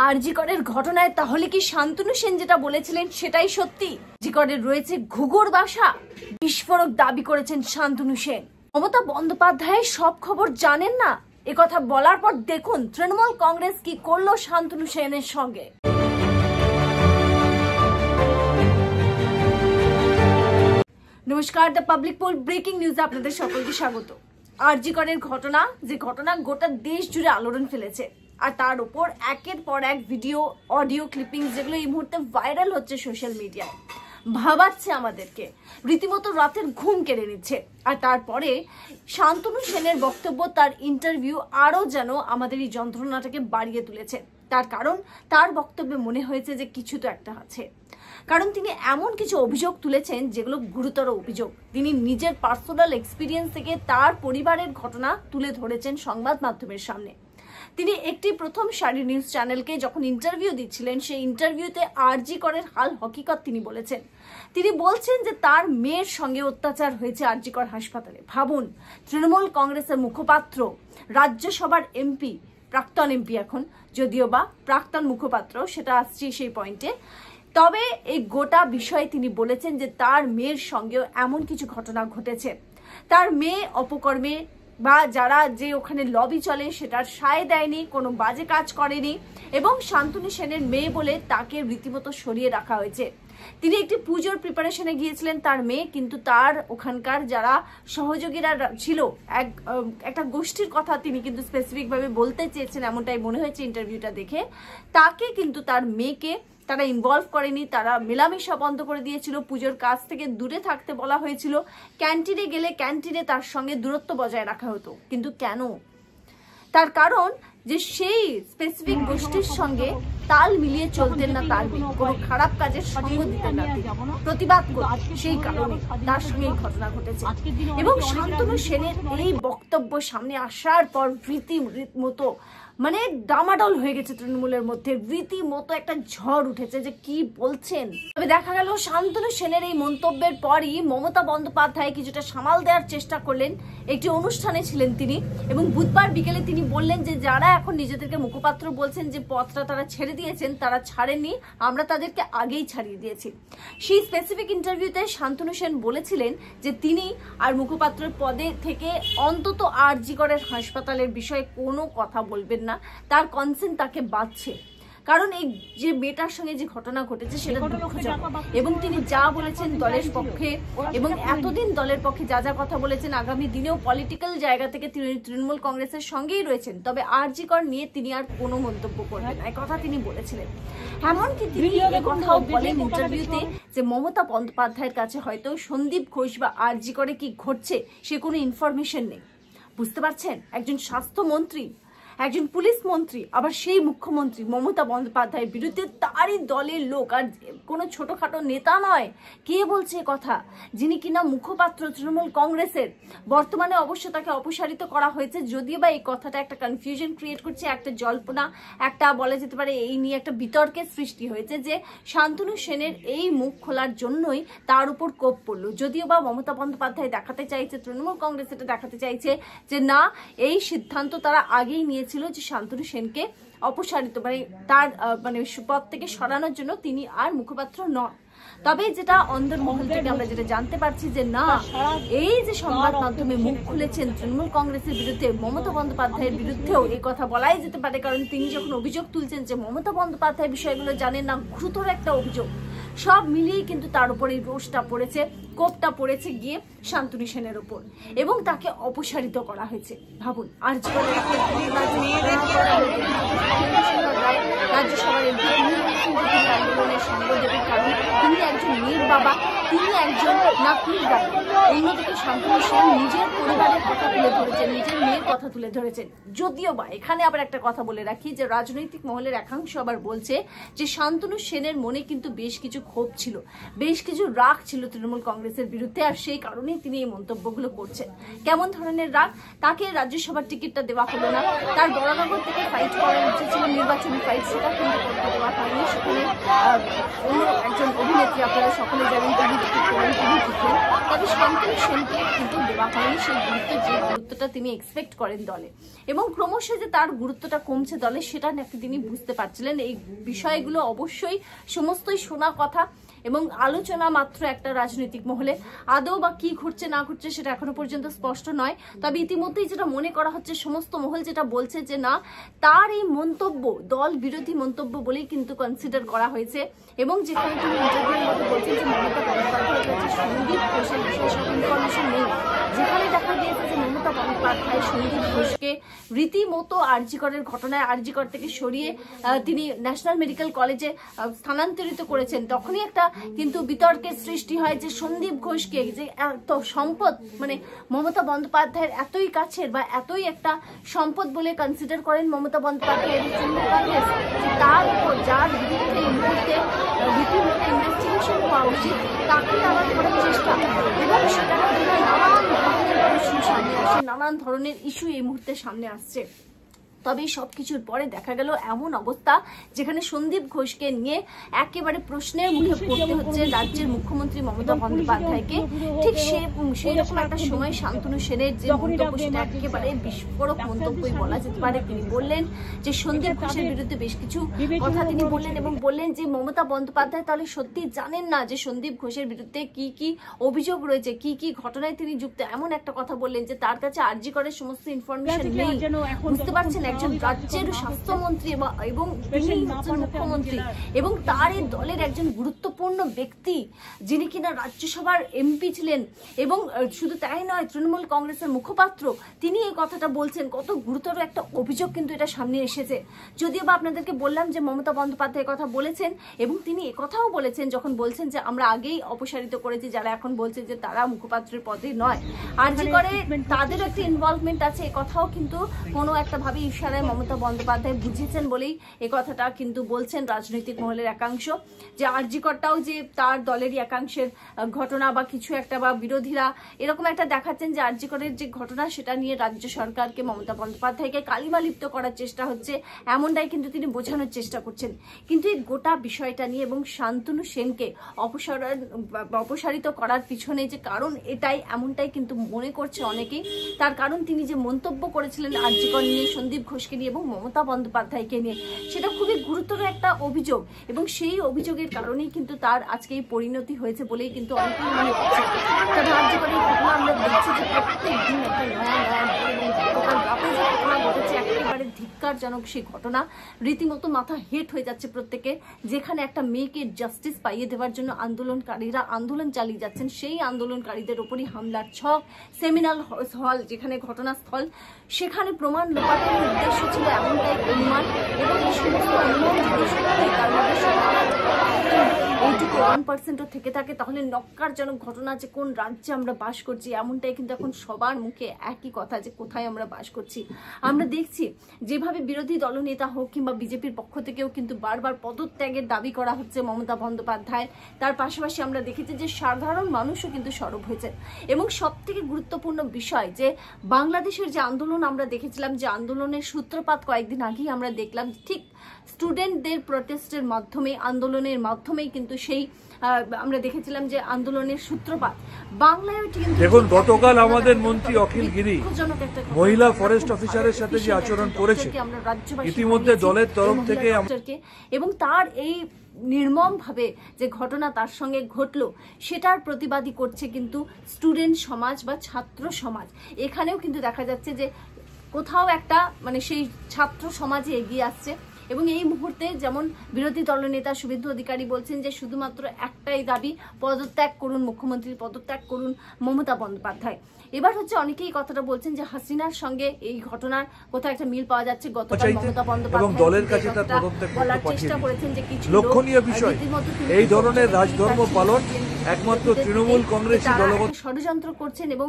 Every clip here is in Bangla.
আরজি করের ঘটনায় তাহলে কি শান্তনু সেন যেটা বলেছিলেন সেটাই সত্যি? আরজি করের রয়েছে ঘুঘুর বাসা, বিস্ফোরক দাবি করেছেন শান্তনু সেন। মমতা বন্দ্যোপাধ্যায় সব খবর জানেন না, একথা বলার পর দেখুন তৃণমূল কংগ্রেস কি করলো শান্তনু সেনের সঙ্গে। নমস্কার, দ্য পাবলিক পোল ব্রেকিং নিউজে আপনাদের সকলকে স্বাগত। আরজি করের ঘটনা, যে ঘটনা গোটা দেশ জুড়ে আলোড়ন ফেলেছে, আর তার উপর একের পর এক ভিডিও, অডিও ক্লিপিং যেগুলো এই মুহূর্তে ভাইরাল হচ্ছে সোশ্যাল মিডিয়ায়, ভাবাচ্ছে আমাদেরকে, রীতিমতো রাতের ঘুম কেড়ে নিচ্ছে। আর তারপরে শান্তনু সেনের বক্তব্য, তার ইন্টারভিউ আরো যেন আমাদের এই যন্ত্রণাটাকে বাড়িয়ে তুলেছে। তার কারণ তার বক্তব্যে মনে হয়েছে যে কিছু তো একটা আছে, কারণ তিনি এমন কিছু অভিযোগ তুলেছেন যেগুলো গুরুতর অভিযোগ। তিনি নিজের পার্সোনাল এক্সপিরিয়েন্স থেকে তার পরিবারের ঘটনা তুলে ধরেছেন সংবাদ মাধ্যমের সামনে। তিনি একটি প্রথম সারি নিউজ চ্যানেলকে যখন ইন্টারভিউ দিচ্ছিলেন, সেই ইন্টারভিউতে আরজি করের হাল হকিকত তিনি বলেছেন। তিনি বলছেন যে তার মেয়ের সঙ্গে অত্যাচার হয়েছে আরজি কর হাসপাতালে। ভাবুন, তৃণমূল কংগ্রেসের মুখপাত্র, রাজ্যসভার এমপি, প্রাক্তন এমপি এখন, যদিও বা প্রাক্তন মুখপাত্র, সেটা আসছে সেই পয়েন্টে। তবে এই গোটা বিষয়ে তিনি বলেছেন যে তার মেয়ের সঙ্গেও এমন কিছু ঘটনা ঘটেছে। তার মেয়ে অপকর্মে বা যারা যে ওখানে লবি চলে সেটার সায় দেয়নি, কোনো বাজে কাজ করেনি, এবং শান্তনু সেনের মেয়ে বলে তাকে রীতিমতো সরিয়ে রাখা হয়েছে। তিনি একটি পুজোর প্রিপারেশনে গিয়েছিলেন তার মেয়ে, কিন্তু তার ওখানকার যারা সহযোগীরা ছিল, একটা গোষ্ঠীর কথা তিনি কিন্তু স্পেসিফিক ভাবে বলতে চেয়েছেন, এমনটাই মনে হয়েছে ইন্টারভিউটা দেখে। তাকে কিন্তু তার মেয়েকে তারা ইনভলভ করেনি, তারা মেলামেশা বন্ধ করে দিয়েছিল, পুজোর কাজ থেকে দূরে থাকতে বলা হয়েছিল, ক্যান্টিনে গেলে ক্যান্টিনে তার সঙ্গে দূরত্ব বজায় রাখা হতো। কিন্তু কেন? তার কারণ যে সেই স্পেসিফিক গোষ্ঠীর সঙ্গে তাল মিলিয়ে চলতেন না, তার কোনো খারাপ কাজের সঙ্গ দিতেন না, প্রতিবাদ করতেন, সেই কারণে তার সঙ্গে এই ঘটনা ঘটেছে। এবং শান্তনু সেনের এই বক্তব্য সামনে আসার পর রীতিমতো মানে ডামাডোল হয়ে গেছে তৃণমূলের মধ্যে, রীতিমতো একটা ঝড় উঠেছে যে কি বলছেন। তবে দেখা গেল শান্তনু সেনের এই মন্তব্যের পরই মমতা বন্দ্যোপাধ্যায় কিছুটা সামাল দেওয়ার চেষ্টা করলেন। একটি অনুষ্ঠানে ছিলেন তিনি, এবং বুধবার বিকেলে তিনি বললেন যে যারা এখন নিজেদেরকে মুখপাত্র বলছেন যে পথটা তারা ছেড়ে দিয়েছেন, তারা ছাড়েননি, আমরা তাদেরকে আগেই ছাড়িয়ে দিয়েছি। সেই স্পেসিফিক ইন্টারভিউতে শান্তনু সেন বলেছিলেন যে তিনি আর মুখপাত্রের পদে থেকে অন্তত আরজি করের হাসপাতালের বিষয়ে কোনো কথা বলবেন না, তার কনসেন্ট তাকে বাঁচছে। কারণ এই যে মেয়েটার সঙ্গে যে ঘটনা ঘটেছে সেটা দুঃখজনক, এবং তিনি যা বলেছেন দলের পক্ষে, এবং এতদিন দলের পক্ষে যা যা কথা বলেছেন, আগামী দিনেও পলিটিক্যাল জায়গা থেকে তিনি তৃণমূল কংগ্রেসের সঙ্গেই রয়েছেন। তবে আরজি কর নিয়ে তিনি আর কোনো মন্তব্য করবেন না, এই কথা তিনি বলেছিলেন। এমনকি তিনি এই কথাও বলেন ইন্টারভিউতে যে মমতা বন্দ্যোপাধ্যায়ের কাছে হয়তো সন্দীপ ঘোষ বা আরজি করে কি ঘটছে সে কোনো ইনফরমেশন নেই। বুঝতে পারছেন? একজন স্বাস্থ্যমন্ত্রী, একজন পুলিশ মন্ত্রী, আবার সেই মুখ্যমন্ত্রী মমতা বন্দ্যোপাধ্যায়ের বিরুদ্ধে তারই দলের লোক, আর কোনো ছোটখাটো নেতা নয়। কে বলছে কথা? যিনি কিনা মুখপাত্র তৃণমূল কংগ্রেসের। বর্তমানে অবশ্য তাকে অপসারিত করা হয়েছে, যদিও বা এই কথাটা একটা কনফিউশন ক্রিয়েট করছে, একটা জল্পনা, একটা বলা যেতে পারে এই নিয়ে একটা বিতর্কের সৃষ্টি হয়েছে যে শান্তনু সেনের এই মুখ খোলার জন্যই তার উপর কোপ পড়লো। যদিও বা মমতা বন্দ্যোপাধ্যায় দেখাতে চাইছে, তৃণমূল কংগ্রেস এটা দেখাতে চাইছে যে না, এই সিদ্ধান্ত তারা আগেই নিয়েছিল যে শান্তনু সেনকে অপসারিত, মানে তার পদ থেকে সরানোর জন্য তিনি আর মুখপাত্র নন। তবে যেটা অন্দরমহল থেকে আমরা যেটা জানতে পারছি যে না, এই যে সংবাদ মাধ্যমে মুখ খুলেছেন তৃণমূল কংগ্রেসের বিরুদ্ধে, মমতা বন্দ্যোপাধ্যায়ের বিরুদ্ধেও এই কথা বলাই যেতে পারে, কারণ তিনি যখন অভিযোগ তুলছেন যে মমতা বন্দ্যোপাধ্যায় বিষয়গুলো জানেন না, গুরুতর একটা অভিযোগ। সব মিলিয়ে কিন্তু তার উপর এই রোষটা পড়েছে, কোপটা পড়েছে গিয়ে শান্তনু সেনের উপর, এবং তাকে অপসারিত করা হয়েছে। ভাবুন, আরজি করের রাজ্যসভার এমপি আন্দোলনের সঙ্গ দেবেন, কারণ তিনি একজন মেয়ের বাবা, তিনি একজন নাতনির বাবা। অন্যদিকে শান্তনু সেন নিজের পরিবারের কথা তুলে ধরেছেন, নিজের মেয়ের কথা তুলে ধরেছেন। যদিও বা এখানে আবার একটা কথা বলে রাখি যে রাজনৈতিক মহলের একাংশ আবার বলছে যে শান্তনু সেনের মনে কিন্তু বেশ কিছু ক্ষোভ ছিল, বেশ কিছু রাগ ছিল তৃণমূল কংগ্রেসের বিরুদ্ধে, আর সেই কারণেই তিনি এই মন্তব্যগুলো করছেন। কেমন ধরনের রাগ? তাকে রাজ্যসভার টিকিটটা দেওয়া হলো না, তার বরানগর থেকে ফাইট করার উচিত ছিল, নির্বাচনী ফাইট, সেটা কিন্তু করতে দেওয়া হয়নি। সেখানে অন্য একজন অভিনেত্রী, আপনারা সকলে জানেন, তিনি তবে শান্তনু সেনকে কিন্তু দেওয়া হয়নি সেই গুরুত্বটা তিনি এক্সপেক্ট করেন দলে, এবং ক্রমশ যে তার গুরুত্বটা কমছে দলে সেটা নাকি তিনি বুঝতে পারছিলেন। এই বিষয়গুলো অবশ্যই সমস্তই শোনা কথা এবং আলোচনা মাত্র একটা রাজনৈতিক মহলে। আদৌ বা কি ঘটছে না ঘটছে সেটা এখনো পর্যন্ত স্পষ্ট নয়। তবে ইতিমধ্যেই যেটা মনে করা হচ্ছে, সমস্ত মহল যেটা বলছে যে না, তার এই মন্তব্য দল বিরোধী মন্তব্য বলেই কিন্তু কনসিডার করা হয়েছে। এবং যেখানে তিনি ইন্টারভিউর মধ্যে বলছেন যে মমতা বন্দ্যোপাধ্যায়ের কাছে সন্দীপ ঘোষের বিষয়ে সব ইনফরমেশন নেই, যেখানে দেখা গিয়েছে যে মমতা বন্দ্যোপাধ্যায় সন্দীপ ঘোষকে রীতিমতো আরজিকরের ঘটনায় আরজিকর থেকে সরিয়ে তিনি ন্যাশনাল মেডিকেল কলেজে স্থানান্তরিত করেছেন। তখনই একটা কিন্তু বিতর্কের সৃষ্টি হয় যে সন্দীপ ঘোষকে যে এত সম্পদ, মানে মমতা বন্দ্যোপাধ্যায়ের এতই কাছের বা এতই একটা সম্পদ বলে কনসিডার করেন মমতা বন্দ্যোপাধ্যায়, তার উপর যার বিরুদ্ধে এই মুহূর্তে রীতিমতো ইনভেস্টিগেশন হওয়া উচিত তাকে তারা করার চেষ্টা, এবং সেটা নানান ধরনের ইস্যু সামনে আসছে, নানান ধরনের ইস্যু এই মুহূর্তে সামনে আসছে। তবে সবকিছুর পরে দেখা গেল এমন অবস্থা যেখানে সন্দীপ ঘোষকে নিয়ে একেবারে প্রশ্নের মুখে পড়তে হচ্ছে রাজ্যের মুখ্যমন্ত্রী মমতা বন্দ্যোপাধ্যায়কে। ঠিক সেই রকম একটা সময় শান্তনু সেনের যে মন্তব্য সেটা একেবারে বিস্ফোরক মন্তব্যই বলা যেতে পারে। তিনি বললেন যে সন্দীপ ঘোষের বিরুদ্ধে বেশ কিছু কথা তিনি বললেন এবং বললেন যে মমতা বন্দ্যোপাধ্যায় তাহলে সত্যি জানেন না যে সন্দীপ ঘোষের বিরুদ্ধে কি কি অভিযোগ রয়েছে, কি কি ঘটনায় তিনি যুক্ত। এমন একটা কথা বললেন যে তার কাছে আরজি করের সমস্ত ইনফরমেশন নেই। বুঝতে পারছেন, একজন রাজ্যের স্বাস্থ্যমন্ত্রী এবং তিনি হচ্ছেন মুখ্যমন্ত্রী এবং তার এই দলের একজন গুরুত্বপূর্ণ ব্যক্তি যিনি কিনা রাজ্যসভার এমপি ছিলেন, এবং শুধু তাই নয় তৃণমূল কংগ্রেসের মুখপাত্র, তিনি এই কথাটা বলছেন। কত গুরুতর একটা অভিযোগ কিন্তু এটা সামনে এসেছে। যদিও বা আপনাদেরকে বললাম যে মমতা বন্দ্যোপাধ্যায় কথা বলেছেন, এবং তিনি একথাও বলেছেন যখন বলছেন যে আমরা আগেই অপসারিত করেছি যারা এখন বলছে যে তারা মুখপাত্রের পদে নয়, আরজি করে তাদের একটা ইনভলভমেন্ট আছে, এ কথাও কিন্তু কোনো একটা ভাবে ইশারায় মমতা বন্দ্যোপাধ্যায় বুঝিয়েছেন বলেই এ কথাটা কিন্তু বলছেন রাজনৈতিক মহলের একাংশ, যে আরজি করটাও যে তার দলেরই একাংশের ঘটনা বা কিছু একটা, বা বিরোধীরা এরকম একটা দেখাচ্ছেন যে আরজি করের যে ঘটনা সেটা নিয়ে রাজ্য সরকারকে মমতা বন্দ্যোপাধ্যায়কে কালিমালিপ্ত করার চেষ্টা হচ্ছে, এমনটাই কিন্তু তিনি বোঝানোর চেষ্টা করছেন। কিন্তু এই গোটা বিষয়টা নিয়ে এবং শান্তনু সেনকে অপসারিত করার পিছনে যে কারণ এটাই, এমনটাই কিন্তু মনে করছে অনেকেই। তার কারণ তিনি যে মন্তব্য করেছিলেন আরজি কর নিয়ে, সন্দীপ ঘোষকে নিয়ে এবং মমতা বন্দ্যোপাধ্যায়কে নিয়ে, সেটা খুবই গুরুতর একটা অভিযোগ, এবং সেই অভিযোগের কারণেই কিন্তু তার আজকে এই পরিণতি হয়েছে বলেই কিন্তু অনেকেই মনে করছে। তবে আরজি করের ঘটনা আমরা দেখছি যে প্রত্যেক দিন একটা ঘটনা ঘটেছে, একেবারে ধিক্কারজনক সেই ঘটনা। রীতিমতো মাথা হেট হয়ে যাচ্ছে প্রত্যেকে, যেখানে একটা মেয়েকে জাস্টিস পাইয়ে দেওয়ার জন্য আন্দোলনকারীরা আন্দোলন চালিয়ে যাচ্ছেন, সেই আন্দোলনকারীদের উপরই হামলার ছক। সেমিনাল হল যেখানে ঘটনাস্থল, সেখানে প্রমাণ লোপাটের উদ্দেশ্য ছিল এমনটাই অনুমান, এবং এই সমস্ত অনুমান যদি সত্যি তার মধ্যে 1% থেকে থাকে তাহলে নক্কারজনক ঘটনা যে কোন রাজ্যে আমরা বাস করছি, এমনটাই কিন্তু এখন সবার মুখে একই কথা যে কোথায় আমরা বাস করছি। আমরা দেখছি যেভাবে বিরোধী দলনেতা হোক কিংবা বিজেপির পক্ষ থেকেও কিন্তু বারবার পদত্যাগের দাবি করা হচ্ছে মমতা বন্দ্যোপাধ্যায়। তার পাশাপাশি আমরা দেখেছি যে সাধারণ মানুষও কিন্তু সরব হয়েছে, এবং সব থেকে গুরুত্বপূর্ণ বিষয় যে বাংলাদেশের যে আন্দোলন আমরা দেখেছিলাম, যে আন্দোলনের সূত্রপাত কয়েকদিন আগেই আমরা দেখলাম, ঠিক স্টুডেন্টদের প্রটেস্টের মাধ্যমে, আন্দোলনের মাধ্যমেই কিন্তু সেই আমরা দেখেছিলাম যে আন্দোলনের সূত্রপাত বাংলায়। দেখুন, গতকাল আমাদের মন্ত্রী অখিল গিরি মহিলা ফরেস্ট অফিসারের সাথে যে আচরণ করেছে, ইতিমধ্যে দলের তরফ থেকে এবং তার এই নির্মম ভাবে যে ঘটনা তার সঙ্গে ঘটলো সেটার প্রতিবাদী করছে কিন্তু স্টুডেন্ট সমাজ বা ছাত্র সমাজ। এখানেও কিন্তু দেখা যাচ্ছে যে কোথাও একটা মানে সেই ছাত্র সমাজে এগিয়ে আসছে, এবং এই মুহূর্তে যেমন বিরোধী দলনেতা শুভেন্দু অধিকারী বলছেন যে শুধুমাত্র একটাই দাবি, পদত্যাগ করুন মুখ্যমন্ত্রীর, পদত্যাগ করুন মমতা বন্দ্যোপাধ্যায়। এবার হচ্ছে অনেকেই কথাটা বলছেন যে হাসিনার সঙ্গে এই ঘটনার কোথাও একটা মিল পাওয়া যাচ্ছে। গতকাল মমতা বন্দ্যোপাধ্যায় দলের কাছে তার পদত্যাগ বলার চেষ্টা করেছেন যে কিছু লক্ষণীয় বিষয় এই ধরনের রাজধর্ম পালন একমাত্র তৃণমূল কংগ্রেসই দলগত ষড়যন্ত্র করছেন, এবং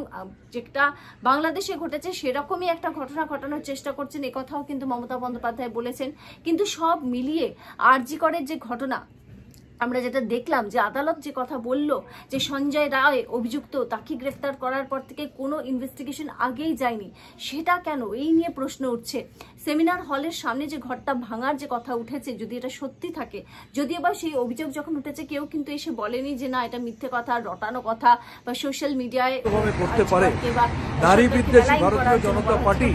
যেটা বাংলাদেশে ঘটেছে সেরকমই একটা ঘটনা ঘটানোর চেষ্টা করছেন, একথাও কিন্তু মমতা বন্দ্যোপাধ্যায় বলেছেন। কিন্তু সব মিলিয়ে আরজি করের যে ঘটনা, আমরা যেটা দেখলাম যে আদালত যে কথা বলল যে সঞ্জয় রায় অভিযুক্ত, তাকে গ্রেফতার করার পর থেকে কোনো ইনভেস্টিগেশন আগেই যায়নি, সেটা কেন, এই নিয়ে প্রশ্ন উঠছে। সেমিনার হলের সামনে যে ঘরটা ভাঙার যে কথা উঠেছে, যদি এটা সত্যি থাকে, যদিও বা সেই অভিযোগ যখন উঠেছে কেউ কিন্তু এসে বলেনি যে না এটা মিথ্যে কথা, রটানো কথা, বা সোশ্যাল মিডিয়ায় করতে পারে। নারী বিদ্বেষী ভারতীয় জনতা পার্টি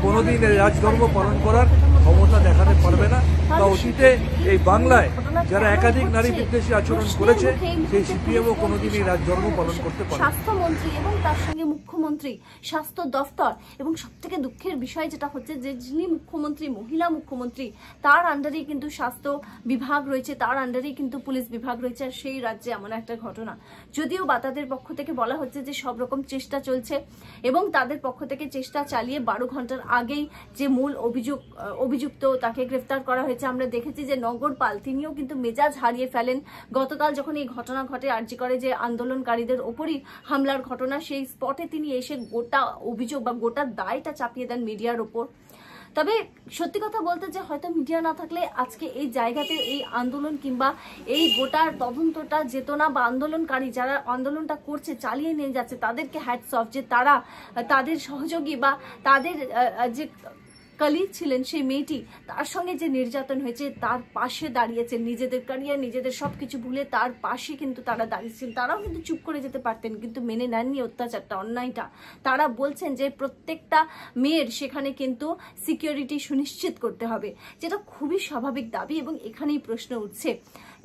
কোনোদিন রাজধর্ম পালন করার ক্ষমতা দেখাতে পারবে না, বা অতীতে এই বাংলায় যারা একাধিক নারী বিদ্বেষী আচরণ করেছে সেই সিপিএমও কোনোদিন এই রাজধর্ম পালন করতে পারে। স্বাস্থ্যমন্ত্রী এবং তার সঙ্গে মুখ্যমন্ত্রী, স্বাস্থ্য দফতর, এবং সব থেকে দুঃখের বিষয় যেটা হচ্ছে যে যিনি মুখ্যমন্ত্রী, মহিলা মুখ্যমন্ত্রী, তার আন্ডারেই কিন্তু স্বাস্থ্য বিভাগ রয়েছে, তার আন্ডারেই কিন্তু পুলিশ বিভাগ রয়েছে। আর সেই রাজ্যে এমন একটা ঘটনা, যদিও বা তাদের পক্ষ থেকে বলা হচ্ছে যে সব রকম চেষ্টা চলছে, এবং তাদের পক্ষ থেকে চেষ্টা চালিয়ে 12 ঘন্টার আগেই যে মূল অভিযুক্ত তাকে গ্রেফতার করা হয়েছে। আমরা দেখেছি যে নগরপাল তিনিও কিন্তু মেজাজ হারিয়ে ফেলেন গতকাল যখন এই ঘটনা ঘটে, আরজি করে যে আন্দোলনকারীদের ওপরই হামলার ঘটনা, সেই স্পটে তিনি এসে গোটা অভিযোগ বা গোটা দায়টা চাপিয়ে দেন মিডিয়ার ওপর। তবে সত্যি কথা বলতে যে হয়তো মিডিয়া না থাকলে আজকে এই জায়গাতে এই আন্দোলন কিংবা এই গোটার তদন্তটা যেত না, বা আন্দোলনকারী যারা আন্দোলনটা করছে, চালিয়ে নিয়ে যাচ্ছে, তাদেরকে হ্যাটস অফ যে তারা তাদের সহযোগী বা তাদের যে কলিগ ছিলেন সেই মেয়েটি, তার সঙ্গে যে নির্যাতন হয়েছে তার পাশে দাঁড়িয়েছে, নিজেদের ক্যারিয়ার নিজেদের সবকিছু ভুলে তার পাশে কিন্তু তারা দাঁড়িয়েছেন। তারাও কিন্তু চুপ করে যেতে পারতেন, কিন্তু মেনে নেননি অত্যাচারটা, অন্যায়টা। তারা বলছেন যে প্রত্যেকটা মেয়ের সেখানে কিন্তু সিকিউরিটি সুনিশ্চিত করতে হবে, যেটা খুবই স্বাভাবিক দাবি। এবং এখানেই প্রশ্ন উঠছে,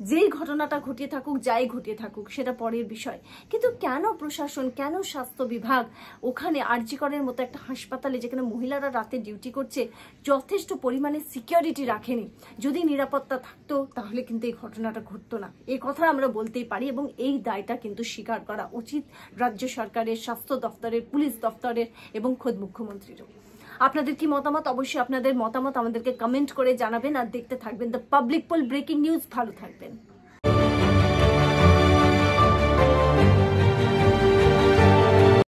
যেই ঘটনাটা ঘটিয়ে থাকুক, যাই ঘটিয়ে থাকুক, সেটা পরের বিষয়, কিন্তু কেন প্রশাসন, কেন স্বাস্থ্য বিভাগ ওখানে আরজি করের মতো একটা হাসপাতালে যেখানে মহিলারা রাতে ডিউটি করছে যথেষ্ট পরিমাণে সিকিউরিটি রাখেনি? যদি নিরাপত্তা থাকতো তাহলে কিন্তু এই ঘটনাটা ঘটতো না, এই কথা আমরা বলতেই পারি। এবং এই দায়টা কিন্তু স্বীকার করা উচিত রাজ্য সরকারের, স্বাস্থ্য দপ্তরের, পুলিশ দপ্তরের এবং খোদ মুখ্যমন্ত্রীরও। আপনাদের কি মতামত? অবশ্যই আপনাদের মতামত আমাদেরকে কমেন্ট করে জানাবেন, আর দেখতে থাকবেন the public pole breaking news. ভালো থাকবেন।